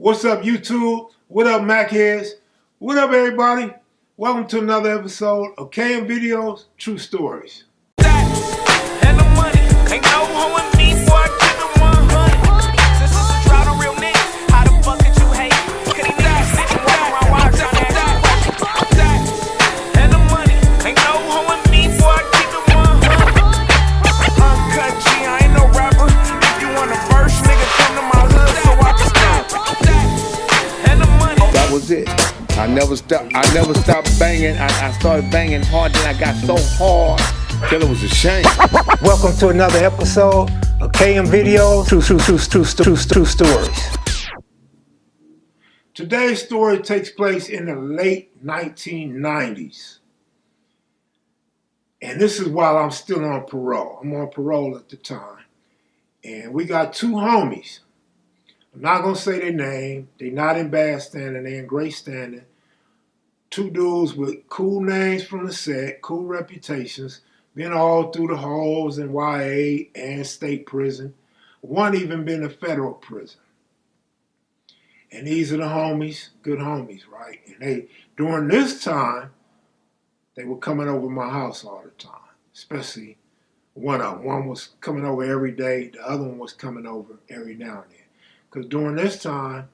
What's up, YouTube? What up, Mac heads? What up, everybody? Welcome to another episode of KM Videos, True Stories. And the money, ain't no hoe in me, boy, I keep it 100. Since it's a drought of real niggas, how the fuck could you hate? Could he not bitch and walk around wild trying to die? And the money, ain't no hoe in me, boy, I keep it 100. Uncut G, I ain't no rapper. If you want a verse, nigga, come to my hood so I can stop. And the money. That was it. I never stopped banging. I started banging hard, then I got so hard till it was a shame. Welcome to another episode of KM Videos, True Stories. Today's story takes place in the late 1990s. And this is while I'm still on parole. I'm on parole at the time. And we got two homies. I'm not going to say their name. They're not in bad standing. They're in great standing. Two dudes with cool names from the set, cool reputations, been all through the halls in YA and state prison. One even been to federal prison. And these are the homies, good homies, right? And they, during this time, they were coming over my house all the time, especially one of them. One was coming over every day. The other one was coming over every now and then. Because during this time,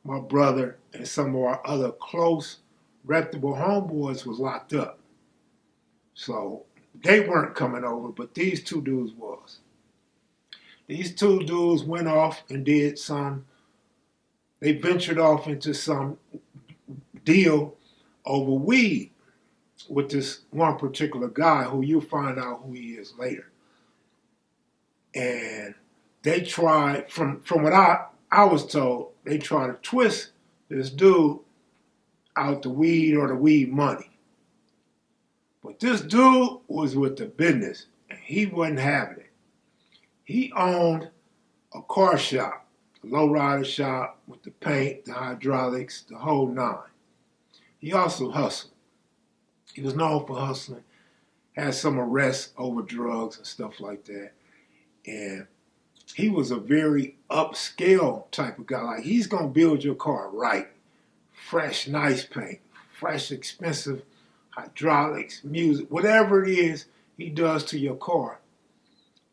my brother and some of our other close, reputable homeboys was locked up. So they weren't coming over, but these two dudes was. These two dudes went off and did they ventured off into some deal over weed with this one particular guy who you'll find out who he is later. And they tried, from what I was told, they tried to twist this dude out the weed or the weed money. But this dude was with the business, and he wasn't having it. He owned a car shop, a lowrider shop with the paint, the hydraulics, the whole nine. He also hustled. He was known for hustling, had some arrests over drugs and stuff like that. And he was a very upscale type of guy. Like, he's going to build your car right. Fresh, nice paint, fresh, expensive hydraulics, music, whatever it is he does to your car,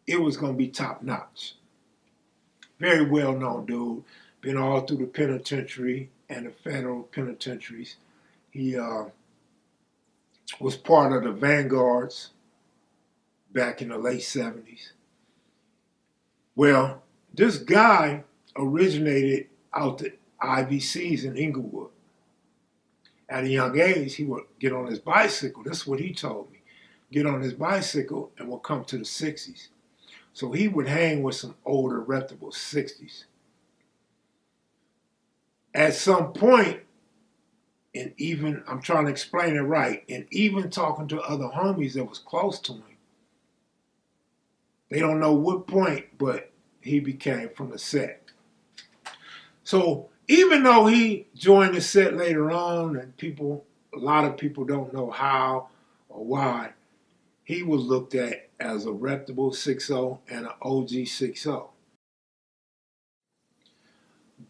it was going to be top notch. Very well-known dude. Been all through the penitentiary and the federal penitentiaries. He was part of the Vanguards back in the late 70s. Well, this guy originated out the IVCs in Inglewood. At a young age, he would get on his bicycle. That's what he told me. Get on his bicycle and would come to the 60s. So he would hang with some older, reputable 60s. At some point, and even, I'm trying to explain it right, and even talking to other homies that was close to him, they don't know what point, but he became from the set. So even though he joined the set later on, and a lot of people don't know how or why, he was looked at as a reputable 6-0 and an OG 6-0.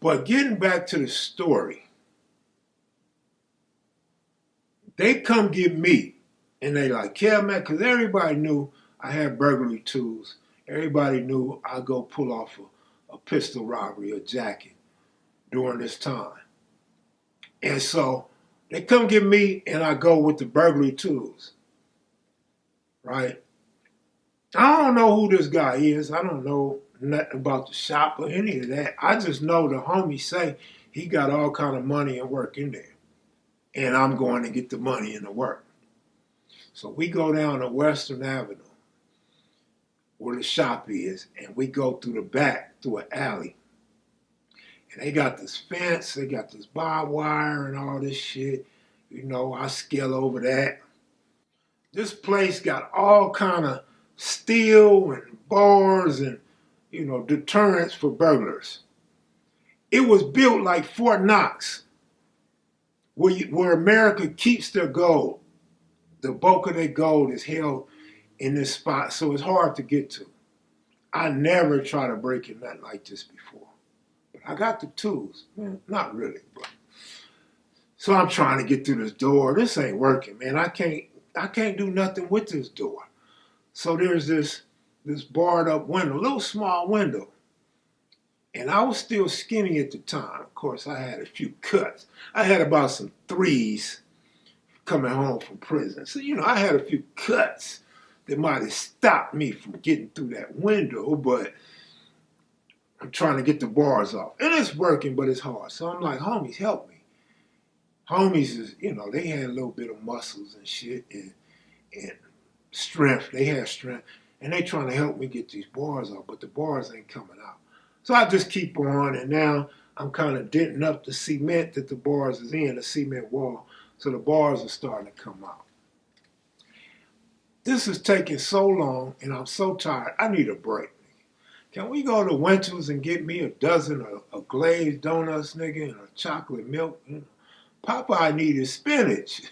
But getting back to the story, they come get me, and they like, Kev Mac, because everybody knew I had burglary tools. Everybody knew I'd go pull off a pistol robbery or jacket during this time. And so they come get me, and I go with the burglary tools, right? I don't know who this guy is. I don't know nothing about the shop or any of that. I just know the homies say he got all kind of money and work in there, and I'm going to get the money and the work. So we go down to Western Avenue where the shop is, and we go through the back, through an alley. And they got this fence, they got this barbed wire and all this shit. You know, I scale over that. This place got all kind of steel and bars and, you know, deterrents for burglars. It was built like Fort Knox, where America keeps their gold. The bulk of their gold is held in this spot, so it's hard to get to. I never tried to break in nothing like this before. But I got the tools. Man, not really, bro. So I'm trying to get through this door. This ain't working, man. I can't do nothing with this door. So there's this barred up window, a little small window. And I was still skinny at the time. Of course, I had a few cuts. I had about some threes coming home from prison. So, I had a few cuts that might have stopped me from getting through that window, but I'm trying to get the bars off. And it's working, but it's hard. So I'm like, homies, help me. Homies is, they had a little bit of muscles and shit and strength. They had strength. And they trying to help me get these bars off, but the bars ain't coming out. So I just keep on, and now I'm kind of denting up the cement that the bars is in, the cement wall. So the bars are starting to come out. This is taking so long, and I'm so tired. I need a break. Can we go to Winter's and get me a dozen of glazed donuts, nigga, and a chocolate milk? Papa, I needed spinach.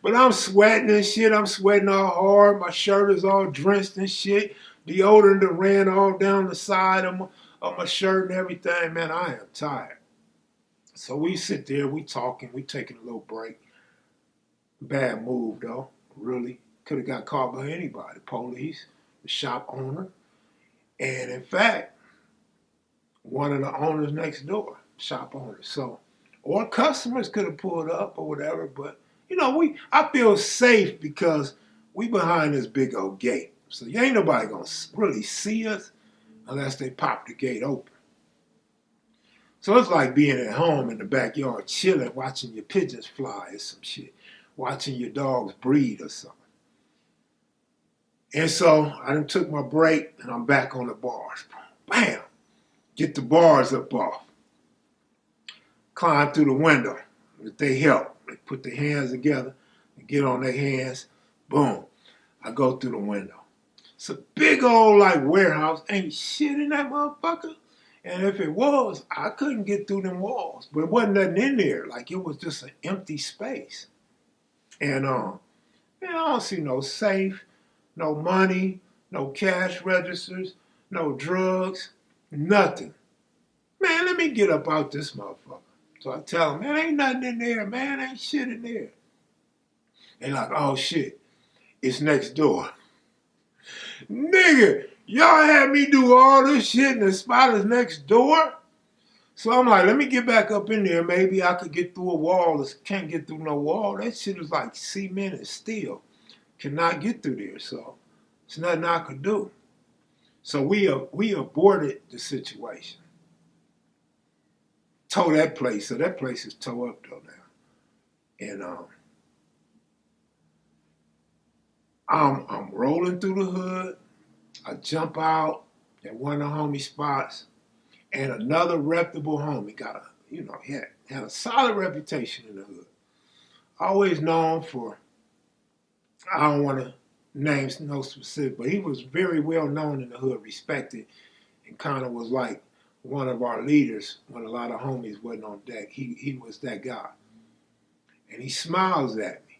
But I'm sweating and shit. I'm sweating all hard. My shirt is all drenched and shit. Deodorant that ran all down the side of my shirt and everything. Man, I am tired. So we sit there, we talking, we taking a little break. Bad move, though. Really. Could have got caught by anybody. Police, the shop owner. And in fact, one of the owners next door, shop owners. So, or customers could have pulled up or whatever, but I feel safe because we behind this big old gate. So you ain't nobody gonna really see us unless they pop the gate open. So it's like being at home in the backyard chilling, watching your pigeons fly or some shit, watching your dogs breed or something. And so I done took my break and I'm back on the bars. Bam! Get the bars up off. Climb through the window with their help. They put their hands together and get on their hands. Boom. I go through the window. It's a big old warehouse. Ain't shit in that motherfucker. And if it was, I couldn't get through them walls. But it wasn't nothing in there. It was just an empty space. And I don't see no safe, no money, no cash registers, no drugs, nothing. Man, let me get up out this motherfucker. So I tell them, man, ain't nothing in there, man, ain't shit in there. They like, oh shit, it's next door. Nigga, y'all had me do all this shit and the spot is next door? So I'm like, let me get back up in there. Maybe I could get through a wall. Can't get through no wall. That shit is like cement and steel. Cannot get through there, so it's nothing I could do. So we aborted the situation. Tow that place, so that place is towed up though now. And I'm rolling through the hood. I jump out at one of the homie spots, and another reputable homie got he had a solid reputation in the hood. Always known for, I don't want to name no specific, but he was very well known in the hood, respected, and kind of was like one of our leaders when a lot of homies wasn't on deck. He was that guy. And he smiles at me.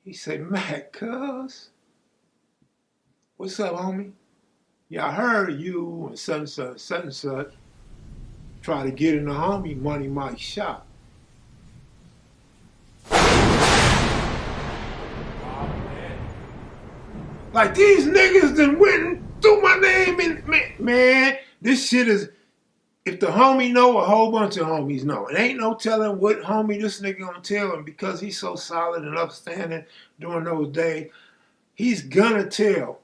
He said, Mac, cuz, what's up, homie? Yeah, I heard you and such and such try to get in the homie Money Mike shop. Like these niggas done went and threw my name in. Man, this shit is, if the homie know, a whole bunch of homies know. It ain't no telling what homie this nigga gonna tell him because he's so solid and upstanding during those days. He's gonna tell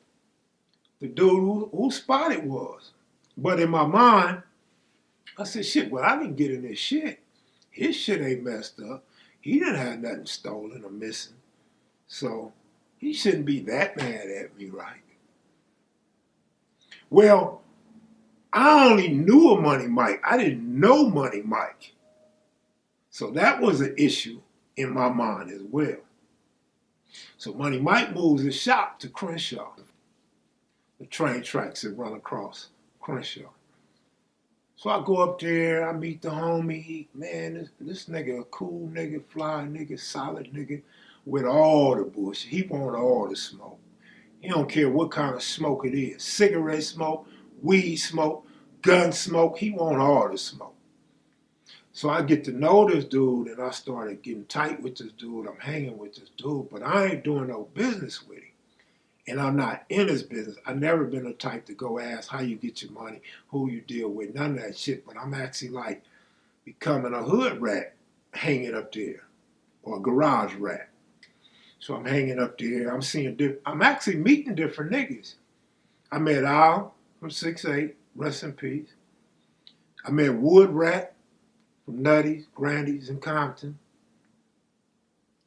the dude whose spot it was. But in my mind, I said, shit, well, I didn't get in this shit. His shit ain't messed up. He didn't have nothing stolen or missing. So he shouldn't be that mad at me, right? Well, I only knew a Money Mike. I didn't know Money Mike. So that was an issue in my mind as well. So Money Mike moves his shop to Crenshaw. The train tracks that run across Crenshaw. So I go up there, I meet the homie. Man, this nigga a cool nigga, fly nigga, solid nigga with all the bullshit. He want all the smoke. He don't care what kind of smoke it is. Cigarette smoke, weed smoke, gun smoke. He want all the smoke. So I get to know this dude, and I started getting tight with this dude. I'm hanging with this dude, but I ain't doing no business with him. And I'm not in his business. I've never been the type to go ask how you get your money, who you deal with, none of that shit. But I'm actually like becoming a hood rat hanging up there, or a garage rat. So I'm hanging up there. I'm actually meeting different niggas. I met Al from 6'8", rest in peace. I met Wood Rat from Nutty's, Grandy's in Compton.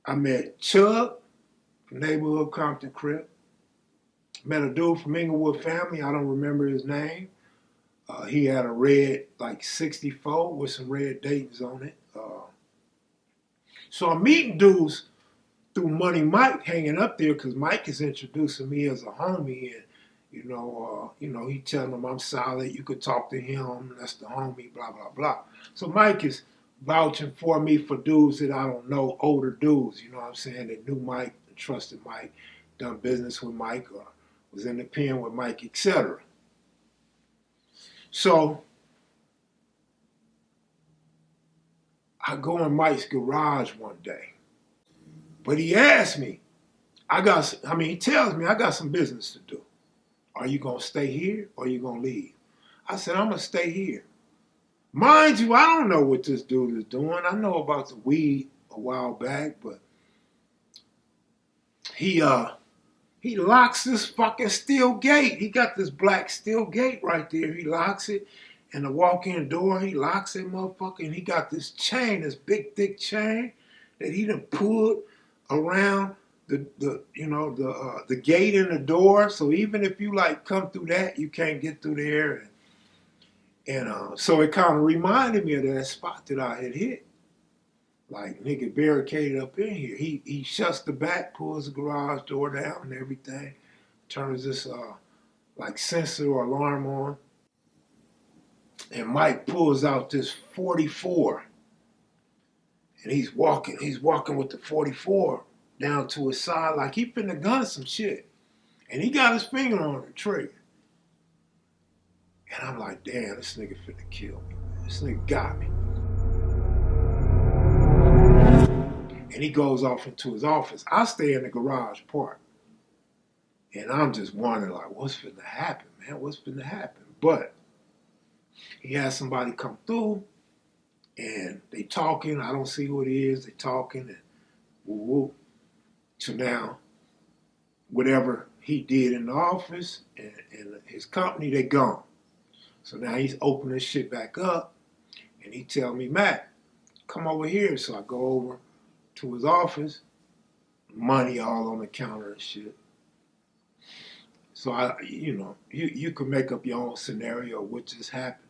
I met Chub from Neighborhood Compton Crip. Met a dude from Inglewood Family. I don't remember his name. He had a red, like 64 with some red Dayton's on it. So I'm meeting dudes through Money Mike hanging up there because Mike is introducing me as a homie, and he telling them I'm solid. You could talk to him. That's the homie. Blah blah blah. So Mike is vouching for me for dudes that I don't know, older dudes. You know what I'm saying? That knew Mike, trusted Mike, done business with Mike, or was in the pen with Mike, etc. So I go in Mike's garage one day, but he asked me, he tells me I got some business to do. Are you gonna stay here or are you gonna leave? I said, I'm gonna stay here. Mind you, I don't know what this dude is doing. I know about the weed a while back, but he locks this fucking steel gate. He got this black steel gate right there. He locks it, and the walk-in door, he locks that motherfucker, and he got this chain, this big thick chain that he done pulled around the gate and the door. So even if you like come through that, you can't get through there. And so it kind of reminded me of that spot that I had hit. Like, nigga barricaded up in here. He shuts the back, pulls the garage door down and everything, turns this like sensor or alarm on. And Mike pulls out this 44. And he's walking with the 44 down to his side like he finna gun some shit. And he got his finger on the trigger. And I'm like, damn, this nigga finna kill me. This nigga got me. And he goes off into his office. I stay in the garage part. And I'm just wondering, like, what's finna happen, man? What's finna happen? But he has somebody come through, and they talking. I don't see who it is. They talking, and woo-woo. So now, whatever he did in the office and his company, they gone. So now he's opening shit back up, and he tell me, Mac, come over here. So I go over to his office, money all on the counter and shit. So you can make up your own scenario of what just happened.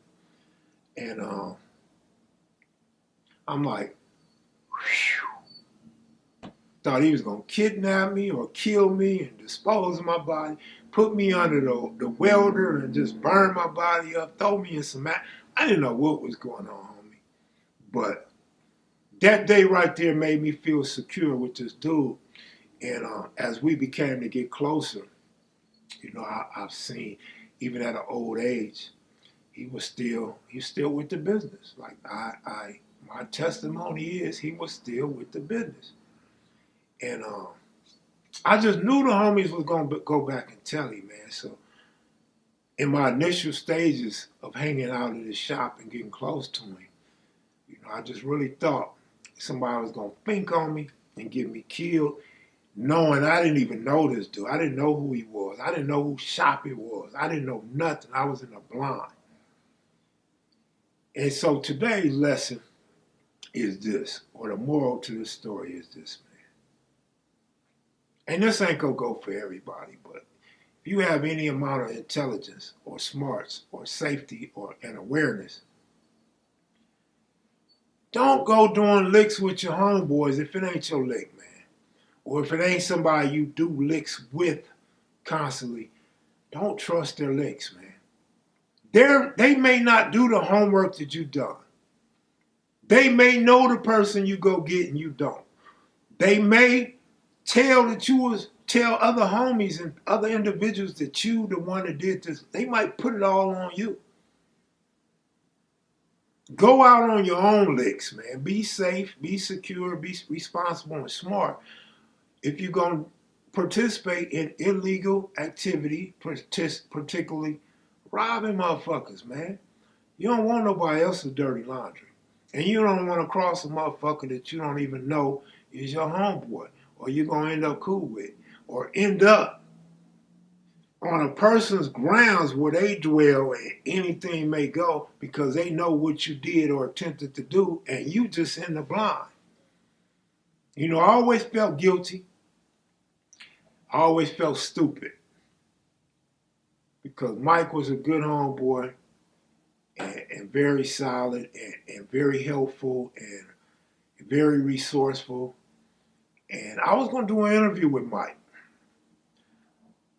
And I'm like, whew. Thought he was gonna kidnap me or kill me and dispose of my body, put me under the welder and just burn my body up, throw me in some I didn't know what was going on, homie. But that day right there made me feel secure with this dude. And as we became to get closer, I've seen, even at an old age, he's still with the business. Like my testimony is he was still with the business. And I just knew the homies was gonna go back and tell him, man. So in my initial stages of hanging out at his shop and getting close to him, I just really thought somebody was gonna think on me and get me killed, knowing I didn't even know this dude. I didn't know who he was. I didn't know whose shop it was. I didn't know nothing. I was in a blind. And so today's lesson is this, or the moral to this story is this, man. And this ain't gonna go for everybody, but if you have any amount of intelligence or smarts or safety and awareness, don't go doing licks with your homeboys if it ain't your lick, man. Or if it ain't somebody you do licks with constantly, don't trust their licks, man. They may not do the homework that you done. They may know the person you go get and you don't. They may tell other homies and other individuals that you the one that did this. They might put it all on you. Go out on your own licks, man. Be safe, be secure, be responsible and smart. If you're going to participate in illegal activity, particularly robbing motherfuckers, man, you don't want nobody else's dirty laundry. And you don't want to cross a motherfucker that you don't even know is your homeboy or you're going to end up cool with or end up on a person's grounds where they dwell and anything may go because they know what you did or attempted to do and you just in the blind. You know, I always felt guilty. I always felt stupid because Mike was a good homeboy and very solid and very helpful and very resourceful. And I was going to do an interview with Mike.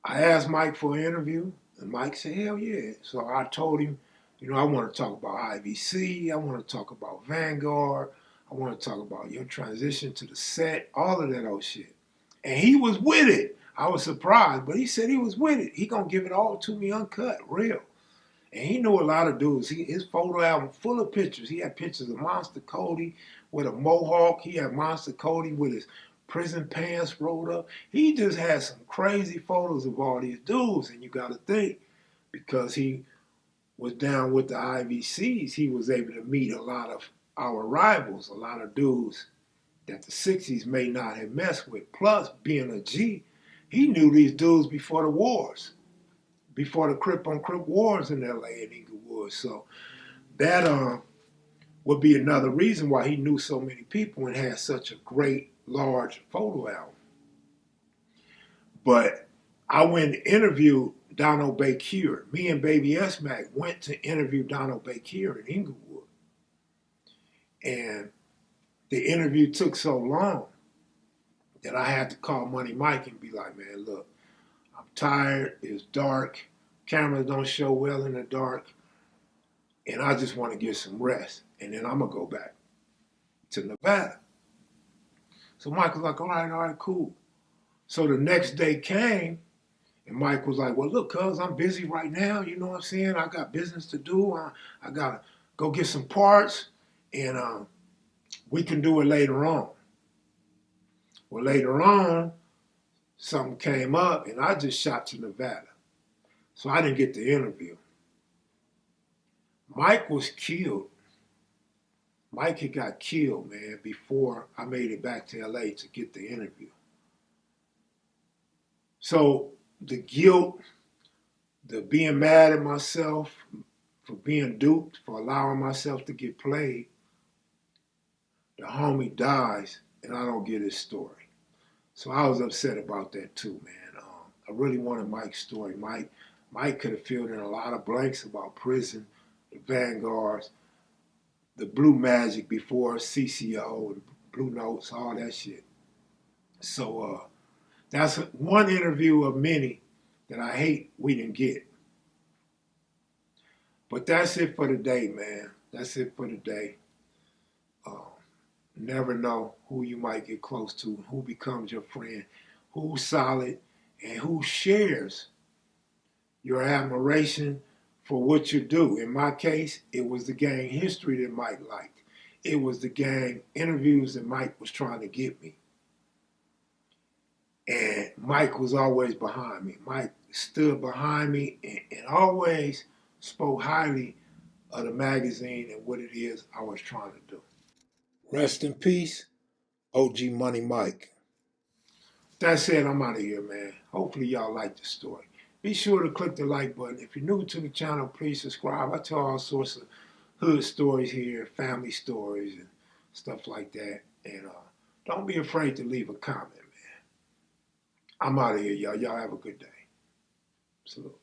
I asked Mike for an interview, and Mike said, hell yeah. So I told him, you know, I want to talk about IVC. I want to talk about Vanguard. I want to talk about your transition to the set, all of that old shit. And he was with it. I was surprised, but he said he was with it. He going to give it all to me uncut, real. And he knew a lot of dudes. His photo album full of pictures. He had pictures of Monster Cody with a mohawk. He had Monster Cody with his prison pants rolled up. He just had some crazy photos of all these dudes. And you got to think, because he was down with the IVCs, he was able to meet a lot of our rivals, a lot of dudes that the 60s may not have messed with. Plus, being a G, he knew these dudes before the wars, before the Crip on Crip wars in LA and Inglewood. So that would be another reason why he knew so many people and had such a great, large photo album. But I went to interview Donald Bakir. Me and Baby S Mac went to interview Donald Bakir in Inglewood. And the interview took so long that I had to call Money Mike and be like, man, look, I'm tired, it's dark, cameras don't show well in the dark, and I just want to get some rest. And then I'm going to go back to Nevada. So Mike was like, all right, cool. So the next day came, and Mike was like, well, look, cuz, I'm busy right now. You know what I'm saying? I got business to do. I got to go get some parts, and we can do it later on. Well, later on, something came up, and I just shot to Nevada. So I didn't get the interview. Mike was killed. Mike had got killed, man, before I made it back to LA to get the interview. So the guilt, the being mad at myself for being duped, for allowing myself to get played, the homie dies and I don't get his story. So I was upset about that too, man. I really wanted Mike's story. Mike could have filled in a lot of blanks about prison, the Vanguards, the Blue Magic before CCO and Blue Notes, all that shit. So that's one interview of many that I hate we didn't get. But that's it for today, man. That's it for today. Never know who you might get close to, who becomes your friend, who's solid, and who shares your admiration for what you do. In my case, it was the gang history that Mike liked. It was the gang interviews that Mike was trying to get me. And Mike was always behind me. Mike stood behind me and always spoke highly of the magazine and what it is I was trying to do. Rest in peace, OG Money Mike. That said, I'm out of here, man. Hopefully y'all like the story. Be sure to click the like button. If you're new to the channel, please subscribe. I tell all sorts of hood stories here, family stories and stuff like that. And don't be afraid to leave a comment, man. I'm out of here, y'all. Y'all have a good day. Salute.